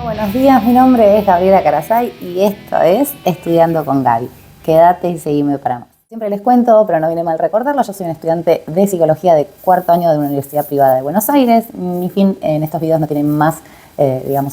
Buenos días, mi nombre es Gabriela Carasay y esto es Estudiando con Gaby. Quédate y seguime para más. Siempre les cuento, pero no viene mal recordarlo, yo soy una estudiante de psicología de cuarto año de una universidad privada de Buenos Aires. Mi fin en estos videos no tiene más,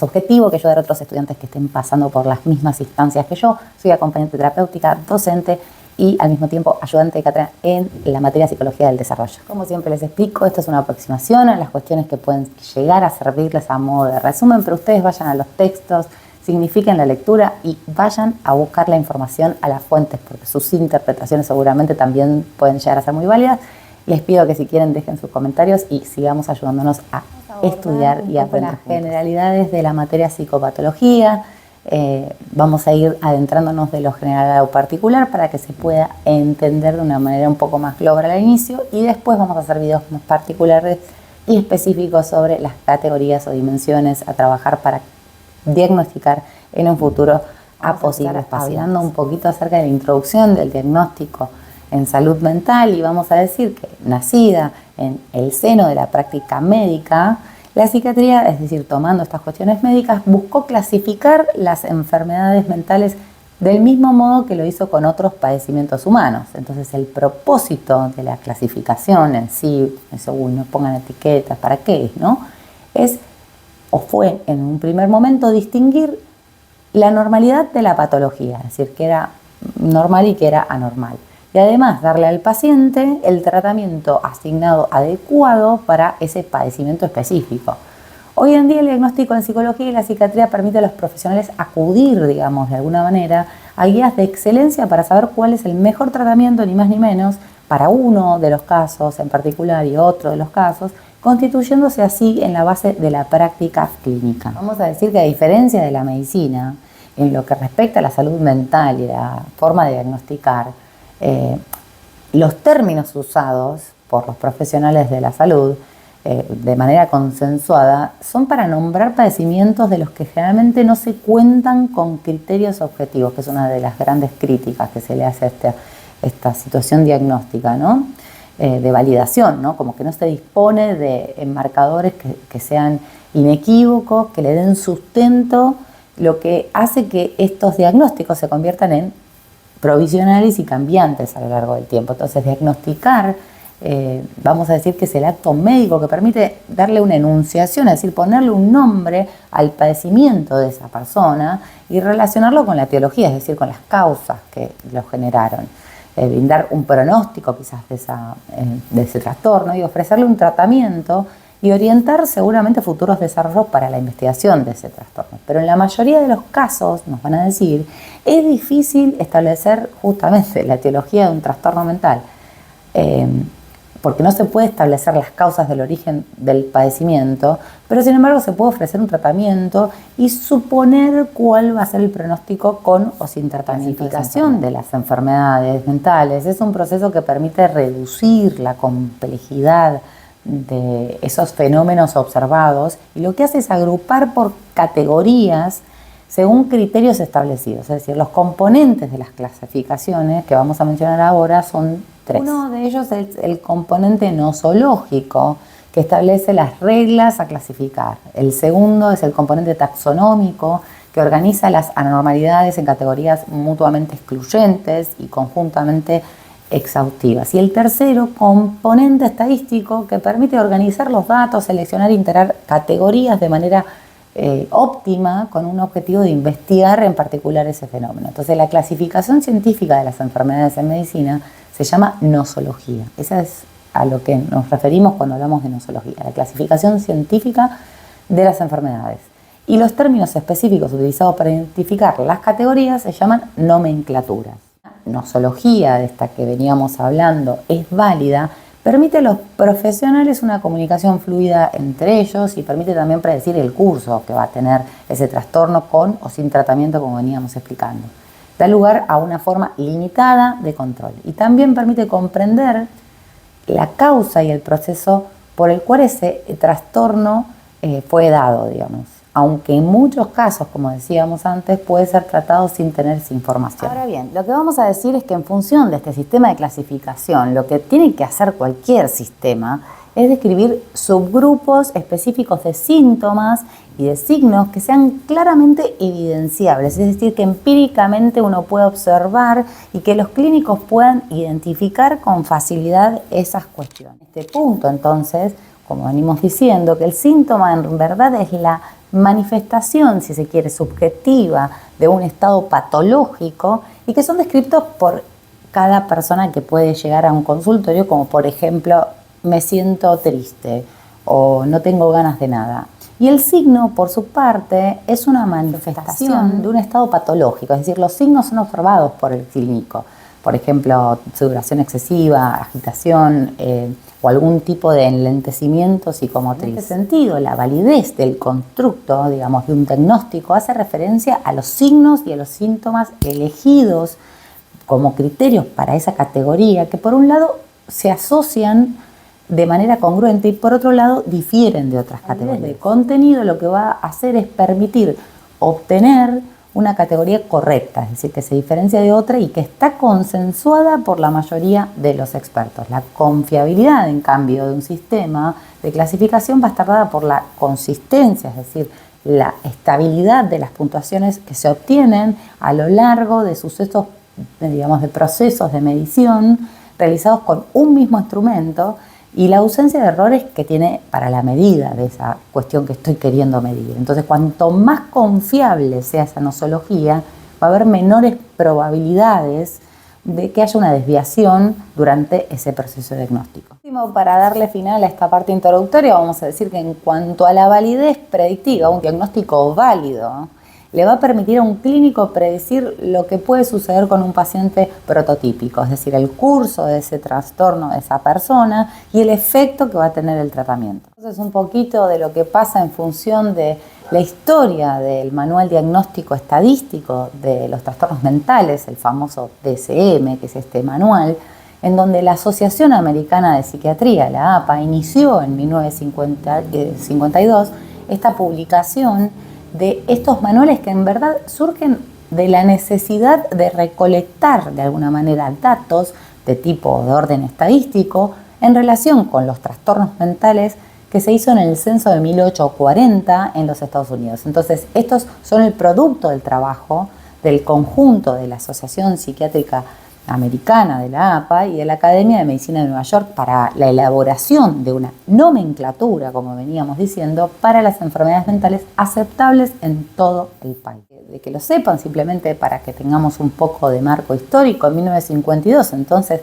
objetivo que ayudar a otros estudiantes que estén pasando por las mismas instancias que yo. Soy acompañante terapéutica, docente y al mismo tiempo ayudante de cátedra en la materia de psicología del desarrollo. Como siempre les explico, esto es una aproximación a las cuestiones que pueden llegar a servirles a modo de resumen, pero ustedes vayan a los textos, signifiquen la lectura y vayan a buscar la información a las fuentes, porque sus interpretaciones seguramente también pueden llegar a ser muy válidas. Les pido que si quieren dejen sus comentarios y sigamos ayudándonos a estudiar y aprender las generalidades de la materia psicopatología. Vamos a ir adentrándonos de lo general a lo particular para que se pueda entender de una manera un poco más global al inicio, y después vamos a hacer videos más particulares y específicos sobre las categorías o dimensiones a trabajar para diagnosticar en un futuro a posibles pacientes. Hablando un poquito acerca de la introducción del diagnóstico en salud mental, y vamos a decir que nacida en el seno de la práctica médica, la psiquiatría, es decir, tomando estas cuestiones médicas, buscó clasificar las enfermedades mentales del mismo modo que lo hizo con otros padecimientos humanos. Entonces, el propósito de la clasificación en sí, eso, no pongan etiquetas, ¿para qué es, no? Es, o fue en un primer momento, distinguir la normalidad de la patología, es decir, que era normal y que era anormal. Y además darle al paciente el tratamiento asignado adecuado para ese padecimiento específico. Hoy en día el diagnóstico en psicología y la psiquiatría permite a los profesionales acudir, digamos, de alguna manera, a guías de excelencia para saber cuál es el mejor tratamiento, ni más ni menos, para uno de los casos en particular y otro de los casos, constituyéndose así en la base de la práctica clínica. Vamos a decir que a diferencia de la medicina, en lo que respecta a la salud mental y la forma de diagnosticar, los términos usados por los profesionales de la salud de manera consensuada son para nombrar padecimientos de los que generalmente no se cuentan con criterios objetivos, que es una de las grandes críticas que se le hace a esta situación diagnóstica, ¿no? De validación, ¿no? Como que no se dispone de marcadores que sean inequívocos, que le den sustento, lo que hace que estos diagnósticos se conviertan en provisionales y cambiantes a lo largo del tiempo. Entonces, diagnosticar, vamos a decir que es el acto médico que permite darle una enunciación, es decir, ponerle un nombre al padecimiento de esa persona y relacionarlo con la etiología, es decir, con las causas que lo generaron. Brindar un pronóstico quizás de ese trastorno y ofrecerle un tratamiento y orientar seguramente futuros desarrollos para la investigación de ese trastorno. Pero en la mayoría de los casos, nos van a decir, es difícil establecer justamente la etiología de un trastorno mental, porque no se puede establecer las causas del origen del padecimiento, pero sin embargo se puede ofrecer un tratamiento y suponer cuál va a ser el pronóstico con o sin tratamiento. La clasificación de las enfermedades mentales es un proceso que permite reducir la complejidad de esos fenómenos observados, y lo que hace es agrupar por categorías según criterios establecidos. Es decir, los componentes de las clasificaciones que vamos a mencionar ahora son tres. Uno de ellos es el componente nosológico, que establece las reglas a clasificar. El segundo es el componente taxonómico, que organiza las anormalidades en categorías mutuamente excluyentes y conjuntamente exhaustivas. Y el tercero, componente estadístico, que permite organizar los datos, seleccionar e integrar categorías de manera óptima, con un objetivo de investigar en particular ese fenómeno. Entonces, la clasificación científica de las enfermedades en medicina se llama nosología. Esa es a lo que nos referimos cuando hablamos de nosología, la clasificación científica de las enfermedades. Y los términos específicos utilizados para identificar las categorías se llaman nomenclaturas. Nosología, de esta que veníamos hablando, es válida, permite a los profesionales una comunicación fluida entre ellos y permite también predecir el curso que va a tener ese trastorno con o sin tratamiento, como veníamos explicando. Da lugar a una forma limitada de control y también permite comprender la causa y el proceso por el cual ese trastorno fue dado, digamos. aunque en muchos casos, como decíamos antes, puede ser tratado sin tener esa información. Ahora bien, lo que vamos a decir es que en función de este sistema de clasificación, lo que tiene que hacer cualquier sistema es describir subgrupos específicos de síntomas y de signos que sean claramente evidenciables, es decir, que empíricamente uno pueda observar y que los clínicos puedan identificar con facilidad esas cuestiones. Este punto, entonces, como venimos diciendo, que el síntoma en verdad es la manifestación, si se quiere, subjetiva de un estado patológico y que son descritos por cada persona que puede llegar a un consultorio, como por ejemplo, me siento triste o no tengo ganas de nada. Y el signo, por su parte, es una manifestación de un estado patológico, es decir, los signos son observados por el clínico. Por ejemplo, sudoración excesiva, agitación o algún tipo de enlentecimiento psicomotriz. En este sentido, la validez del constructo, digamos, de un diagnóstico hace referencia a los signos y a los síntomas elegidos como criterios para esa categoría, que por un lado se asocian de manera congruente y por otro lado difieren de otras categorías. El contenido lo que va a hacer es permitir obtener una categoría correcta, es decir, que se diferencia de otra y que está consensuada por la mayoría de los expertos. La confiabilidad, en cambio, de un sistema de clasificación va a estar dada por la consistencia, es decir, la estabilidad de las puntuaciones que se obtienen a lo largo de sucesos, digamos, de procesos de medición realizados con un mismo instrumento y la ausencia de errores que tiene para la medida de esa cuestión que estoy queriendo medir. Entonces, cuanto más confiable sea esa nosología, va a haber menores probabilidades de que haya una desviación durante ese proceso diagnóstico. Para darle final a esta parte introductoria, vamos a decir que en cuanto a la validez predictiva, un diagnóstico válido le va a permitir a un clínico predecir lo que puede suceder con un paciente prototípico, es decir, el curso de ese trastorno de esa persona y el efecto que va a tener el tratamiento. Entonces, un poquito de lo que pasa en función de la historia del Manual Diagnóstico Estadístico de los Trastornos Mentales, el famoso DSM, que es este manual, en donde la Asociación Americana de Psiquiatría, la APA, inició en 1952 esta publicación de estos manuales que en verdad surgen de la necesidad de recolectar de alguna manera datos de tipo de orden estadístico en relación con los trastornos mentales que se hizo en el censo de 1840 en los Estados Unidos. Entonces, estos son el producto del trabajo del conjunto de la Asociación Psiquiátrica Americana de la APA y de la Academia de Medicina de Nueva York para la elaboración de una nomenclatura, como veníamos diciendo, para las enfermedades mentales aceptables en todo el país. De que lo sepan, simplemente para que tengamos un poco de marco histórico, en 1952, entonces,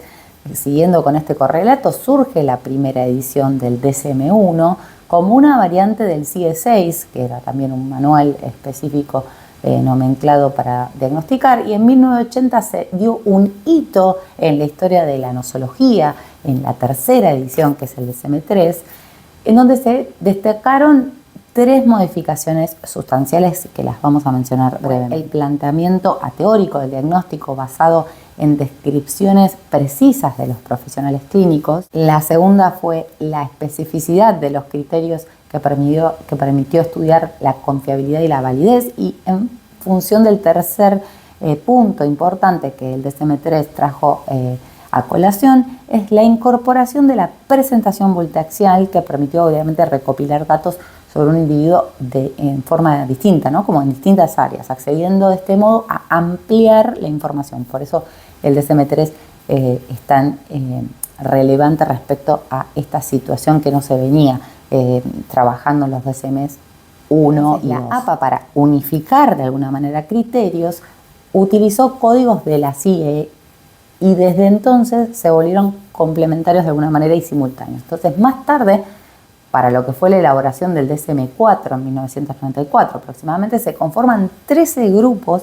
siguiendo con este correlato, surge la primera edición del DSM-1 como una variante del CIE-6, que era también un manual específico nomenclado para diagnosticar, y en 1980 se dio un hito en la historia de la nosología, en la tercera edición, que es el DSM-3, en donde se destacaron 3 modificaciones sustanciales que las vamos a mencionar brevemente. El planteamiento ateórico del diagnóstico basado en descripciones precisas de los profesionales clínicos. La segunda fue la especificidad de los criterios que permitió estudiar la confiabilidad y la validez, y en función del tercer punto importante que el DSM-3 trajo a colación, es la incorporación de la presentación multiaxial, que permitió obviamente recopilar datos sobre un individuo en forma distinta, ¿no? Como en distintas áreas, accediendo de este modo a ampliar la información. Por eso el DSM-3 es tan relevante respecto a esta situación que no se venía trabajando en los DSMs 1 y la 2. APA, para unificar de alguna manera criterios, utilizó códigos de la CIE y desde entonces se volvieron complementarios de alguna manera y simultáneos. Entonces, más tarde, para lo que fue la elaboración del DSM-4 en 1994 aproximadamente, se conforman 13 grupos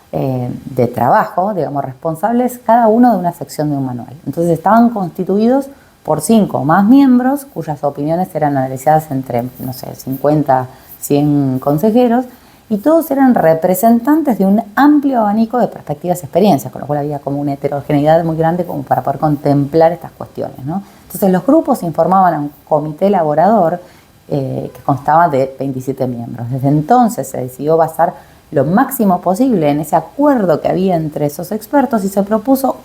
de trabajo, digamos, responsables cada uno de una sección de un manual. Entonces estaban constituidos por 5 o más miembros, cuyas opiniones eran analizadas entre, no sé, 50, 100 consejeros, y todos eran representantes de un amplio abanico de perspectivas y experiencias, con lo cual había como una heterogeneidad muy grande como para poder contemplar estas cuestiones, ¿no? Entonces los grupos informaban a un comité elaborador que constaba de 27 miembros. Desde entonces se decidió basar lo máximo posible en ese acuerdo que había entre esos expertos y se propuso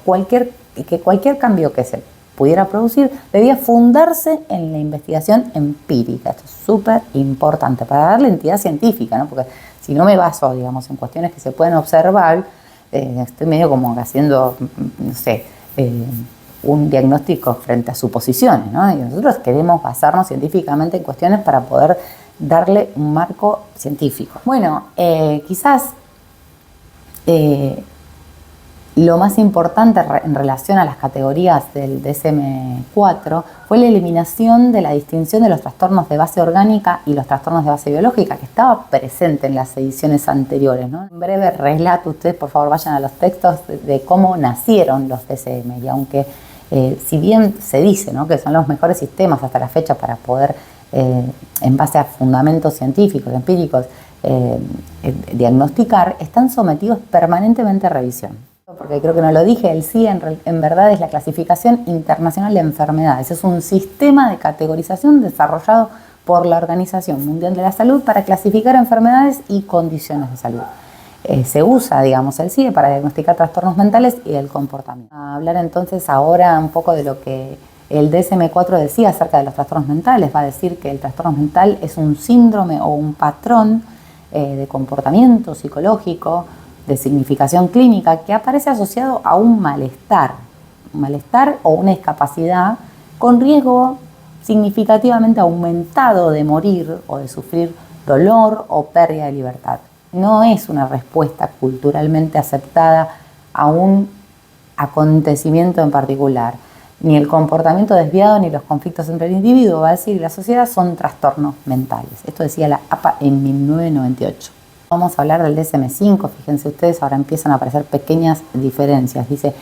que cualquier cambio que se pudiera producir debía fundarse en la investigación empírica. Esto es súper importante para darle entidad científica, ¿no? Porque si no me baso, digamos, en cuestiones que se pueden observar, estoy medio como haciendo, no sé, un diagnóstico frente a suposiciones, ¿no? Y nosotros queremos basarnos científicamente en cuestiones para poder darle un marco científico. Bueno, quizás lo más importante en relación a las categorías del DSM-4 fue la eliminación de la distinción de los trastornos de base orgánica y los trastornos de base biológica, que estaba presente en las ediciones anteriores, ¿no? En breve relato, ustedes por favor vayan a los textos de cómo nacieron los DSM, y aunque si bien se dice, ¿no?, que son los mejores sistemas hasta la fecha para poder, en base a fundamentos científicos, empíricos, diagnosticar, están sometidos permanentemente a revisión. Porque creo que no lo dije, el CIE en verdad es la Clasificación Internacional de Enfermedades. Es un sistema de categorización desarrollado por la Organización Mundial de la Salud para clasificar enfermedades y condiciones de salud. Se usa, digamos, el CIE para diagnosticar trastornos mentales y el comportamiento. A hablar entonces ahora un poco de lo que el DSM-4 decía acerca de los trastornos mentales. Va a decir que el trastorno mental es un síndrome o un patrón de comportamiento psicológico, de significación clínica, que aparece asociado a un malestar o una discapacidad con riesgo significativamente aumentado de morir o de sufrir dolor o pérdida de libertad. No es una respuesta culturalmente aceptada a un acontecimiento en particular. Ni el comportamiento desviado ni los conflictos entre el individuo, va a decir, y la sociedad son trastornos mentales. Esto decía la APA en 1998. Vamos a hablar del DSM-5, fíjense ustedes, ahora empiezan a aparecer pequeñas diferencias. Dice,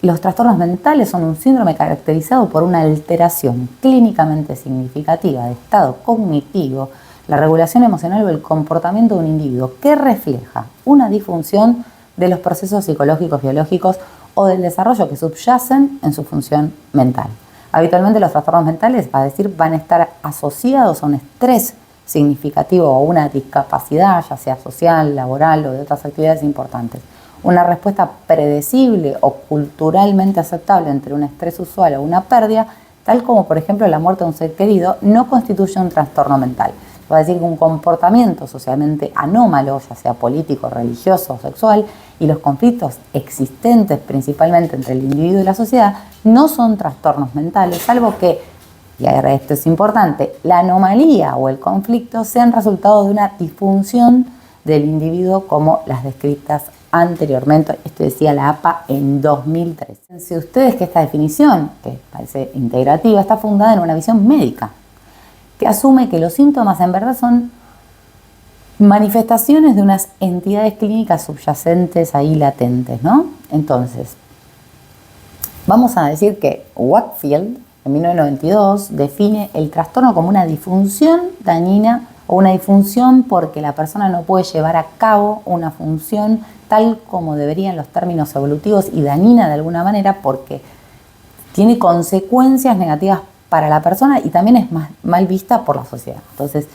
los trastornos mentales son un síndrome caracterizado por una alteración clínicamente significativa de estado cognitivo, la regulación emocional o el comportamiento de un individuo que refleja una disfunción de los procesos psicológicos, biológicos o del desarrollo que subyacen en su función mental. Habitualmente los trastornos mentales, va a decir, van a estar asociados a un estrés significativo o una discapacidad, ya sea social, laboral o de otras actividades importantes. Una respuesta predecible o culturalmente aceptable entre un estrés usual o una pérdida, tal como por ejemplo la muerte de un ser querido, no constituye un trastorno mental. Va a decir que un comportamiento socialmente anómalo, ya sea político, religioso o sexual, y los conflictos existentes principalmente entre el individuo y la sociedad no son trastornos mentales, salvo que, y ahora esto es importante, la anomalía o el conflicto sean resultado de una disfunción del individuo como las descritas anteriormente. Esto decía la APA en 2003. Fíjense ustedes que esta definición, que parece integrativa, está fundada en una visión médica, que asume que los síntomas en verdad son manifestaciones de unas entidades clínicas subyacentes ahí latentes, ¿no? Entonces, vamos a decir que Wakefield, en 1992, define el trastorno como una disfunción dañina o una disfunción porque la persona no puede llevar a cabo una función tal como deberían los términos evolutivos y dañina de alguna manera porque tiene consecuencias negativas para la persona y también es mal vista por la sociedad. Entonces,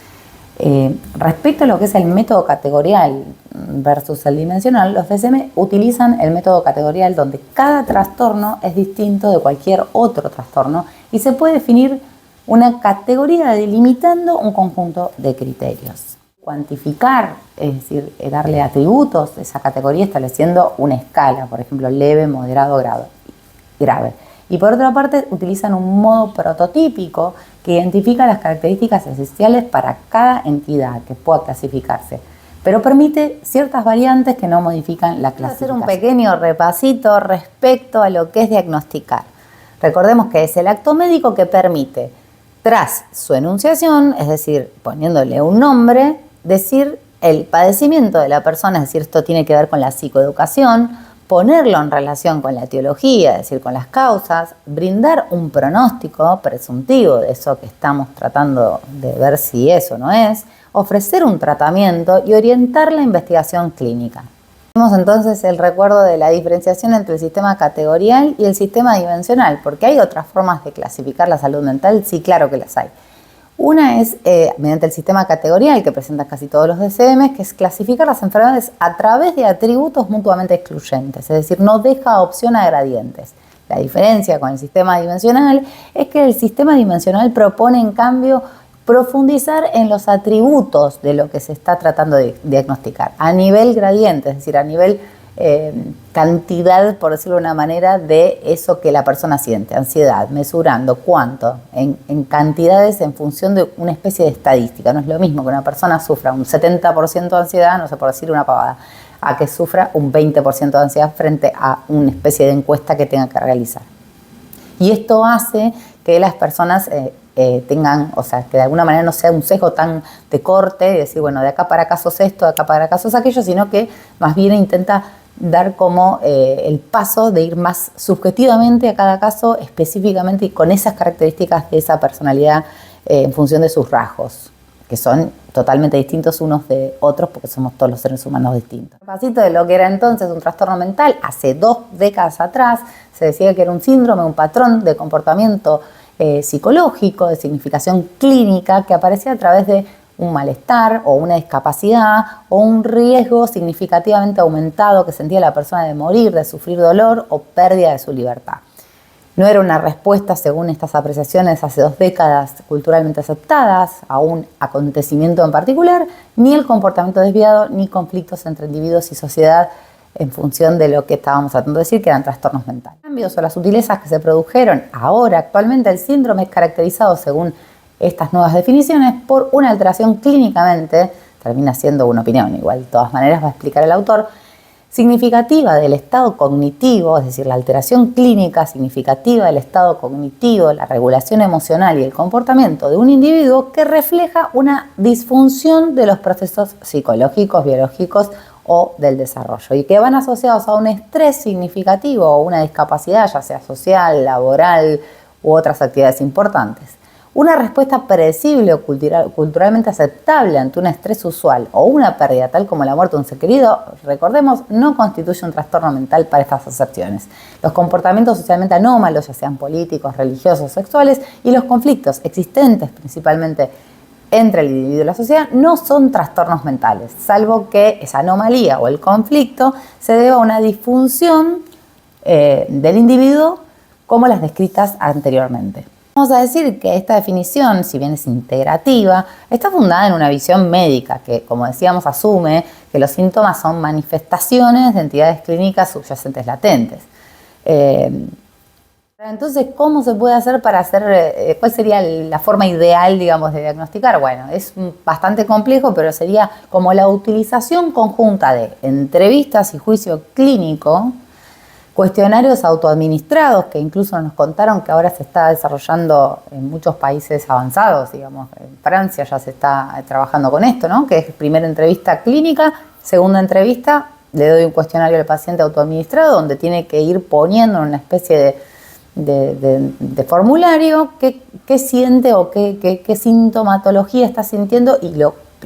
respecto a lo que es el método categorial versus el dimensional, los DSM utilizan el método categorial donde cada trastorno es distinto de cualquier otro trastorno y se puede definir una categoría delimitando un conjunto de criterios. Cuantificar, es decir, darle atributos a esa categoría estableciendo una escala, por ejemplo, leve, moderado, grave. Y por otra parte, utilizan un modo prototípico que identifica las características esenciales para cada entidad que pueda clasificarse, pero permite ciertas variantes que no modifican la clasificación. Voy a hacer un pequeño repasito respecto a lo que es diagnosticar. Recordemos que es el acto médico que permite, tras su enunciación, es decir, poniéndole un nombre, decir el padecimiento de la persona, es decir, esto tiene que ver con la psicoeducación, ponerlo en relación con la etiología, es decir, con las causas, brindar un pronóstico presuntivo de eso que estamos tratando de ver si eso no es, ofrecer un tratamiento y orientar la investigación clínica. Tenemos entonces el recuerdo de la diferenciación entre el sistema categorial y el sistema dimensional, porque hay otras formas de clasificar la salud mental, sí, claro que las hay. Una es mediante el sistema categorial que presentan casi todos los DSM, que es clasificar las enfermedades a través de atributos mutuamente excluyentes, es decir, no deja opción a gradientes. La diferencia con el sistema dimensional es que el sistema dimensional propone, en cambio, profundizar en los atributos de lo que se está tratando de diagnosticar, a nivel gradiente, es decir, a nivel cantidad, por decirlo de una manera, de eso que la persona siente, ansiedad, mesurando cuánto, en cantidades en función de una especie de estadística. No es lo mismo que una persona sufra un 70% de ansiedad, no sé, por decir una pavada, a que sufra un 20% de ansiedad frente a una especie de encuesta que tenga que realizar. Y esto hace que las personas tengan, o sea, que de alguna manera no sea un sesgo tan de corte, de decir, bueno, de acá para acá sos esto, de acá para acá sos aquello, sino que más bien intenta dar como el paso de ir más subjetivamente a cada caso, específicamente y con esas características de esa personalidad en función de sus rasgos, que son totalmente distintos unos de otros porque somos todos los seres humanos distintos. Un pasito de lo que era entonces un trastorno mental, hace 2 décadas atrás se decía que era un síndrome, un patrón de comportamiento psicológico, de significación clínica, que aparecía a través de un malestar o una discapacidad o un riesgo significativamente aumentado que sentía la persona de morir, de sufrir dolor o pérdida de su libertad. No era una respuesta, según estas apreciaciones hace 2 décadas culturalmente aceptadas, a un acontecimiento en particular, ni el comportamiento desviado, ni conflictos entre individuos y sociedad en función de lo que estábamos tratando de decir, que eran trastornos mentales. Los cambios o las sutilezas que se produjeron ahora, actualmente, el síndrome es caracterizado, según estas nuevas definiciones, por una alteración clínicamente, termina siendo una opinión, igual de todas maneras va a explicar el autor, significativa del estado cognitivo, es decir, la alteración clínica significativa del estado cognitivo, la regulación emocional y el comportamiento de un individuo que refleja una disfunción de los procesos psicológicos, biológicos o del desarrollo y que van asociados a un estrés significativo o una discapacidad, ya sea social, laboral u otras actividades importantes. Una respuesta predecible o culturalmente aceptable ante un estrés usual o una pérdida tal como la muerte de un ser querido, recordemos, no constituye un trastorno mental para estas acepciones. Los comportamientos socialmente anómalos, ya sean políticos, religiosos, sexuales, y los conflictos existentes principalmente entre el individuo y la sociedad no son trastornos mentales, salvo que esa anomalía o el conflicto se deba a una disfunción del individuo como las descritas anteriormente. Vamos a decir que esta definición, si bien es integrativa, está fundada en una visión médica que, como decíamos, asume que los síntomas son manifestaciones de entidades clínicas subyacentes latentes. Entonces, ¿cómo se puede hacer para hacer, cuál sería la forma ideal, digamos, de diagnosticar? Bueno, es bastante complejo, pero sería como la utilización conjunta de entrevistas y juicio clínico, cuestionarios autoadministrados, que incluso nos contaron que ahora se está desarrollando en muchos países avanzados, digamos, en Francia ya se está trabajando con esto, ¿no? Que es primera entrevista clínica, segunda entrevista, le doy un cuestionario al paciente autoadministrado donde tiene que ir poniendo en una especie de formulario qué siente o qué sintomatología está sintiendo y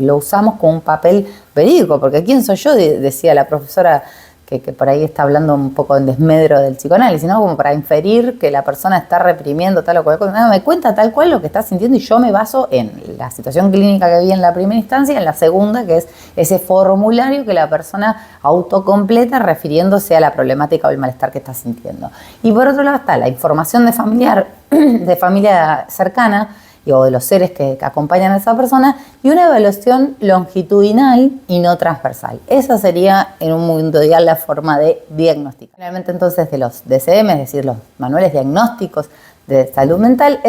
lo usamos con un papel verídico, porque ¿quién soy yo? Decía la profesora que por ahí está hablando un poco en desmedro del psicoanálisis, ¿no? Como para inferir que la persona está reprimiendo tal o cual cosa. No, me cuenta tal cual lo que está sintiendo y yo me baso en la situación clínica que vi en la primera instancia, en la segunda, que es ese formulario que la persona autocompleta refiriéndose a la problemática o el malestar que está sintiendo. Y por otro lado está la información de familia cercana, o de los seres que acompañan a esa persona, y una evaluación longitudinal y no transversal. Esa sería, en un mundo ideal, la forma de diagnosticar. Finalmente, entonces, de los DSM, es decir, los manuales diagnósticos de salud mental,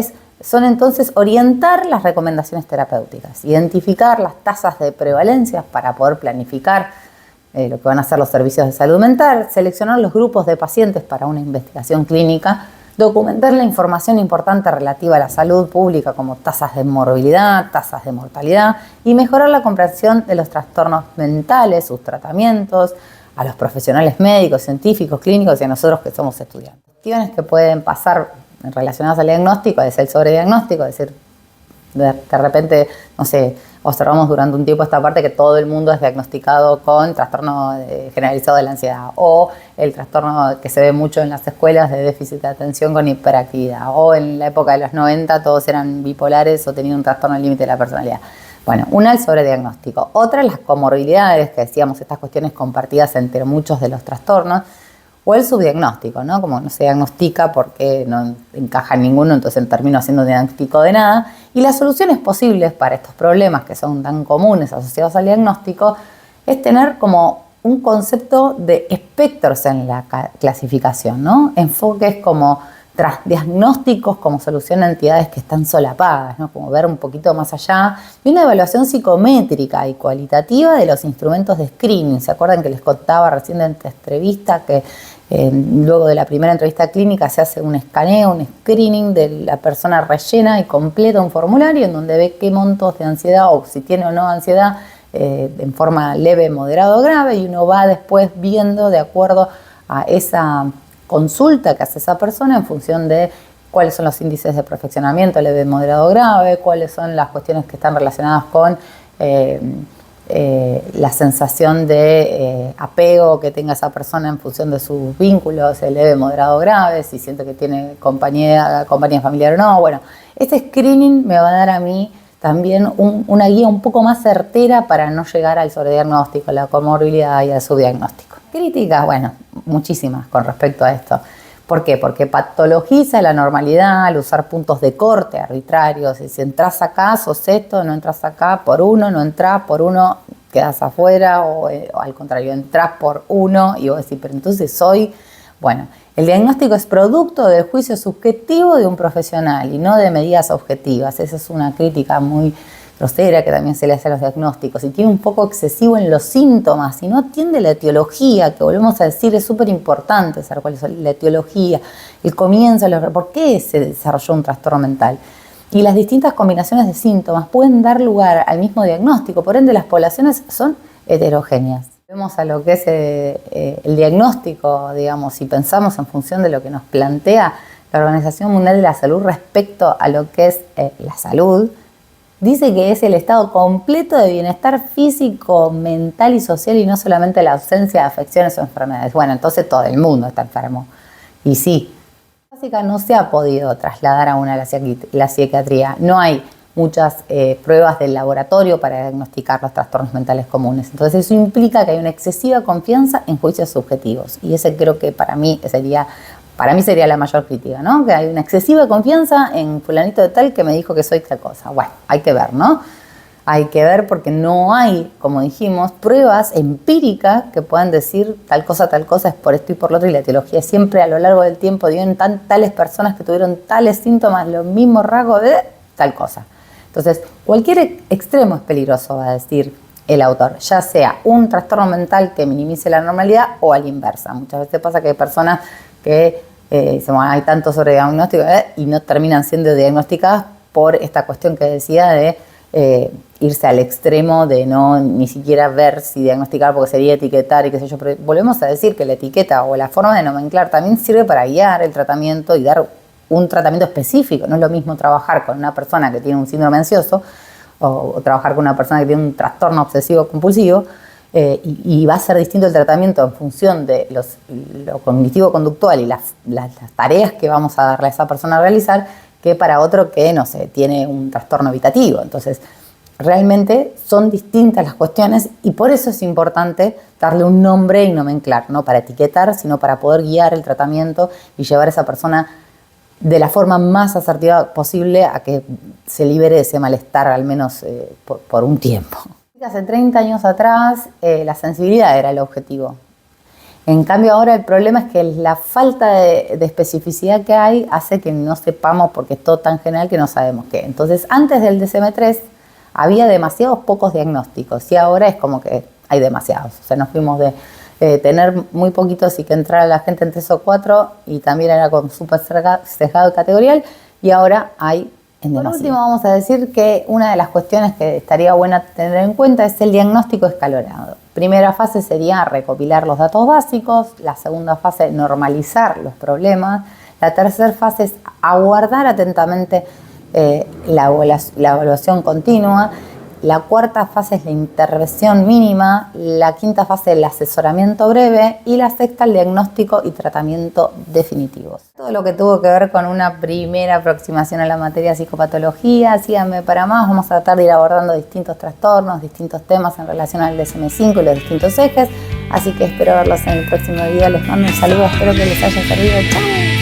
son entonces orientar las recomendaciones terapéuticas, identificar las tasas de prevalencia para poder planificar lo que van a hacer los servicios de salud mental, seleccionar los grupos de pacientes para una investigación clínica, documentar la información importante relativa a la salud pública como tasas de morbilidad, tasas de mortalidad y mejorar la comprensión de los trastornos mentales, sus tratamientos, a los profesionales médicos, científicos, clínicos y a nosotros que somos estudiantes. Cuestiones que pueden pasar relacionadas al diagnóstico es el sobrediagnóstico, es decir, de repente, no sé, observamos durante un tiempo esta parte que todo el mundo es diagnosticado con trastorno generalizado de la ansiedad, o el trastorno que se ve mucho en las escuelas de déficit de atención con hiperactividad, o en la época de los 90 todos eran bipolares o tenían un trastorno límite de la personalidad. Bueno, una el sobrediagnóstico, otra las comorbilidades, que decíamos, estas cuestiones compartidas entre muchos de los trastornos, o el subdiagnóstico, ¿no? Como no se diagnostica porque no encaja en ninguno, entonces termino haciendo diagnóstico de nada. Y las soluciones posibles para estos problemas que son tan comunes asociados al diagnóstico es tener como un concepto de espectros en la clasificación, ¿no? Enfoques como diagnósticos como solución a entidades que están solapadas, ¿no? Como ver un poquito más allá, y una evaluación psicométrica y cualitativa de los instrumentos de screening. ¿Se acuerdan que les contaba recién en esta entrevista que luego de la primera entrevista clínica se hace un escaneo, un screening de la persona, rellena y completa un formulario en donde ve qué montos de ansiedad o si tiene o no ansiedad en forma leve, moderado o grave, y uno va después viendo de acuerdo a esa consulta que hace esa persona en función de cuáles son los índices de perfeccionamiento leve, moderado o grave, cuáles son las cuestiones que están relacionadas con la sensación de apego que tenga esa persona en función de sus vínculos, leve, moderado o grave, si siente que tiene compañía familiar o no. Bueno, este screening me va a dar a mí también una guía un poco más certera para no llegar al sobrediagnóstico, la comorbilidad y al subdiagnóstico. Críticas, bueno, muchísimas con respecto a esto. ¿Por qué? Porque patologiza la normalidad al usar puntos de corte arbitrarios. Y si entras acá, sos esto, no entras acá por uno, no entras por uno, quedas afuera, o al contrario, entras por uno y vos decís, pero entonces soy... Bueno, el diagnóstico es producto del juicio subjetivo de un profesional y no de medidas objetivas. Esa es una crítica muy grosera que también se le hace a los diagnósticos, y tiene un foco excesivo en los síntomas y no atiende la etiología, que volvemos a decir es súper importante saber cuál es la etiología, el comienzo, por qué se desarrolló un trastorno mental. Y las distintas combinaciones de síntomas pueden dar lugar al mismo diagnóstico, por ende las poblaciones son heterogéneas. Vemos a lo que es el diagnóstico, digamos, si pensamos en función de lo que nos plantea la Organización Mundial de la Salud respecto a lo que es la salud. Dice que es el estado completo de bienestar físico, mental y social, y no solamente la ausencia de afecciones o enfermedades. Bueno, entonces todo el mundo está enfermo. Y sí, básica no se ha podido trasladar aún a la psiquiatría. No hay muchas pruebas del laboratorio para diagnosticar los trastornos mentales comunes. Entonces eso implica que hay una excesiva confianza en juicios subjetivos. Y ese creo que para mí sería la mayor crítica, ¿no? Que hay una excesiva confianza en fulanito de tal que me dijo que soy tal cosa. Bueno, hay que ver, ¿no? Hay que ver porque no hay, como dijimos, pruebas empíricas que puedan decir tal cosa es por esto y por lo otro, y la etiología siempre a lo largo del tiempo dio en tales personas que tuvieron tales síntomas, los mismos rasgos de tal cosa. Entonces, cualquier extremo es peligroso, va a decir el autor, ya sea un trastorno mental que minimice la normalidad o a la inversa. Muchas veces pasa que hay personas que hay tanto sobrediagnóstico y no terminan siendo diagnosticadas por esta cuestión que decía de irse al extremo de no ni siquiera ver si diagnosticar, porque sería etiquetar y qué sé yo. Pero volvemos a decir que la etiqueta o la forma de nomenclar también sirve para guiar el tratamiento y dar un tratamiento específico. No es lo mismo trabajar con una persona que tiene un síndrome ansioso o trabajar con una persona que tiene un trastorno obsesivo compulsivo, y va a ser distinto el tratamiento en función de lo cognitivo-conductual y las tareas que vamos a darle a esa persona a realizar, que para otro que, no sé, tiene un trastorno evitativo. Entonces, realmente son distintas las cuestiones, y por eso es importante darle un nombre y nomenclar, no para etiquetar, sino para poder guiar el tratamiento y llevar a esa persona de la forma más asertiva posible a que se libere de ese malestar, al menos por un tiempo. Hace 30 años atrás la sensibilidad era el objetivo. En cambio ahora el problema es que la falta de especificidad que hay hace que no sepamos, porque es todo tan general que no sabemos qué. Entonces antes del DSM-3 había demasiados pocos diagnósticos y ahora es como que hay demasiados. O sea, nos fuimos de tener muy poquitos y que entrara la gente en 3 o 4 y también era con súper sesgado categorial, y ahora hay en demasiado. Por último vamos a decir que una de las cuestiones que estaría buena tener en cuenta es el diagnóstico escalonado. Primera fase sería recopilar los datos básicos, la segunda fase normalizar los problemas, la tercera fase es aguardar atentamente la evaluación continua. La cuarta fase es la intervención mínima, la quinta fase el asesoramiento breve y la sexta el diagnóstico y tratamiento definitivos. Todo lo que tuvo que ver con una primera aproximación a la materia de psicopatología, síganme para más, vamos a tratar de ir abordando distintos trastornos, distintos temas en relación al DSM-5 y los distintos ejes, así que espero verlos en el próximo video, les mando un saludo, espero que les haya servido, chao.